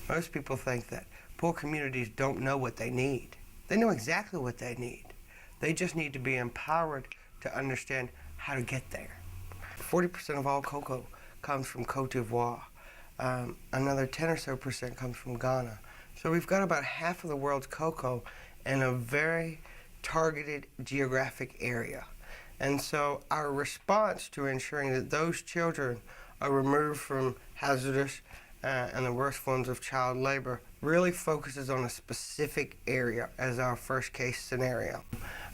Most people think that poor communities don't know what they need. They know exactly what they need. They just need to be empowered to understand how to get there. 40% of all cocoa comes from Cote d'Ivoire. Another 10 or so percent comes from Ghana. So we've got about half of the world's cocoa in a very targeted geographic area. And so our response to ensuring that those children are removed from hazardous and the worst forms of child labor really focuses on a specific area as our first case scenario.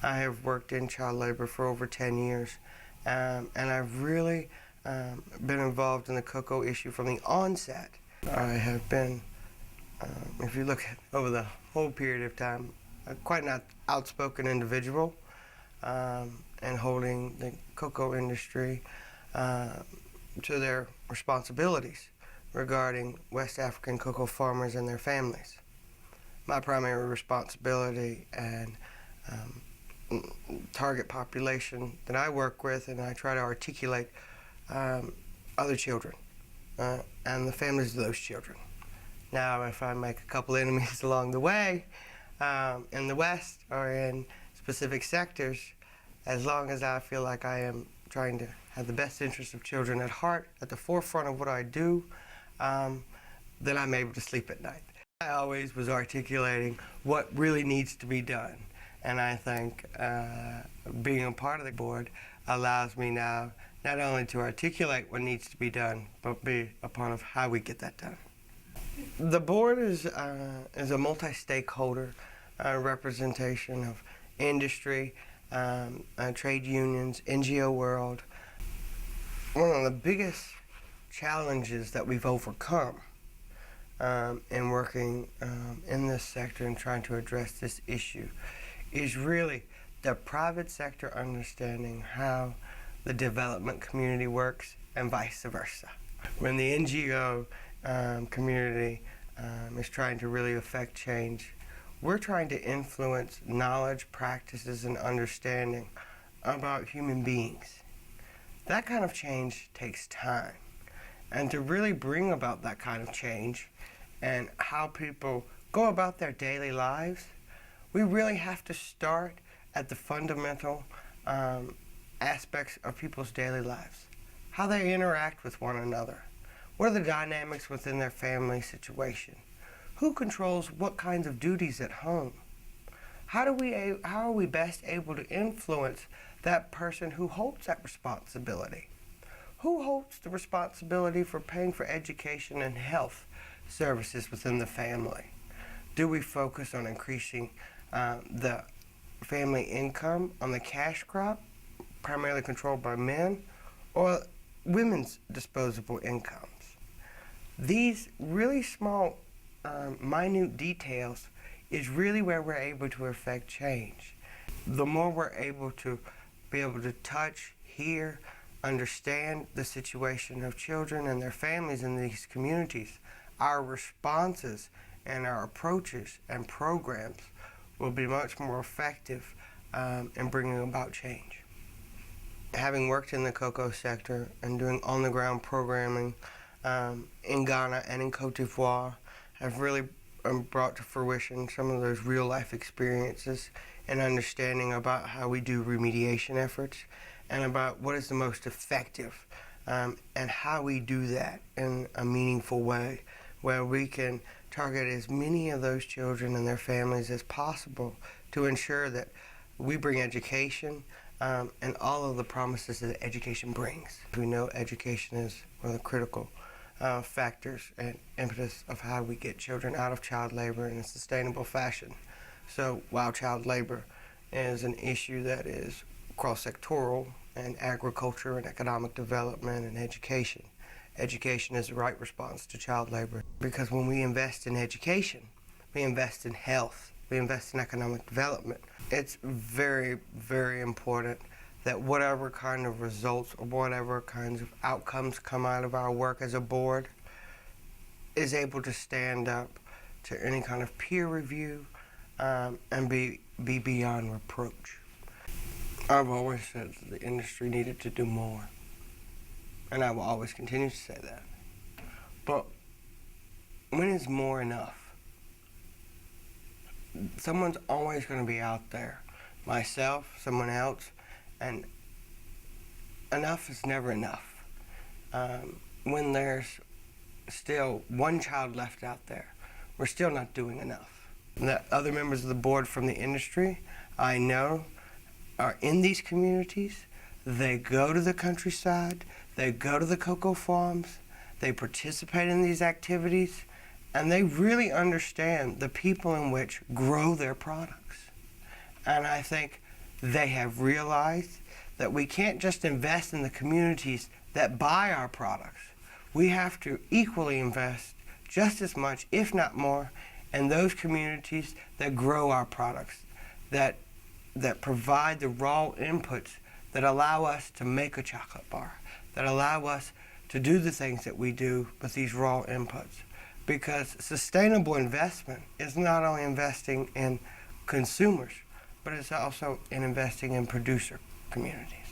I have worked in child labor for over 10 years, and I've really been involved in the cocoa issue from the onset. I have been, if you look at over the whole period of time, quite an outspoken individual, and holding the cocoa industry to their responsibilities regarding West African cocoa farmers and their families. My primary responsibility and target population that I work with and I try to articulate other children and the families of those children. Now, if I make a couple enemies along the way in the West or in specific sectors, as long as I feel like I am trying to have the best interests of children at heart, at the forefront of what I do, then I'm able to sleep at night. I always was articulating what really needs to be done. And I think being a part of the board allows me now not only to articulate what needs to be done, but be a part of how we get that done. The board is a multi-stakeholder representation of industry, trade unions, NGO world. One of the biggest challenges that we've overcome in working in this sector and trying to address this issue is really the private sector understanding how the development community works and vice versa. When the NGO community is trying to really affect change, we're trying to influence knowledge, practices, and understanding about human beings. That kind of change takes time. And to really bring about that kind of change and how people go about their daily lives, we really have to start at the fundamental aspects of people's daily lives. How they interact with one another. What are the dynamics within their family situation? Who controls what kinds of duties at home? How are we best able to influence that person who holds that responsibility? Who holds the responsibility for paying for education and health services within the family? Do we focus on increasing the family income on the cash crop, primarily controlled by men, or women's disposable incomes? These really small, minute details is really where we're able to affect change. The more we're able to touch, hear, understand the situation of children and their families in these communities, our responses and our approaches and programs will be much more effective in bringing about change. Having worked in the cocoa sector and doing on-the-ground programming in Ghana and in Cote d'Ivoire, have really brought to fruition some of those real-life experiences and understanding about how we do remediation efforts and about what is the most effective and how we do that in a meaningful way where we can target as many of those children and their families as possible to ensure that we bring education and all of the promises that education brings. We know education is one of the critical factors and impetus of how we get children out of child labor in a sustainable fashion. So while child labor is an issue that is cross-sectoral in agriculture and economic development and education, education is the right response to child labor. Because when we invest in education, we invest in health, we invest in economic development. It's very, very important that whatever kind of results or whatever kinds of outcomes come out of our work as a board is able to stand up to any kind of peer review and be beyond reproach. I've always said that the industry needed to do more, and I will always continue to say that. But when is more enough? Someone's always going to be out there. Myself, someone else, and enough is never enough. When there's still one child left out there, we're still not doing enough. The other members of the board from the industry, I know, are in these communities. They go to the countryside, they go to the cocoa farms, they participate in these activities, and they really understand the people in which grow their products. And I think they have realized that we can't just invest in the communities that buy our products. We have to equally invest just as much, if not more, in those communities that grow our products, that provide the raw inputs that allow us to make a chocolate bar, that allow us to do the things that we do with these raw inputs. Because sustainable investment is not only investing in consumers, but it's also in investing in producer communities.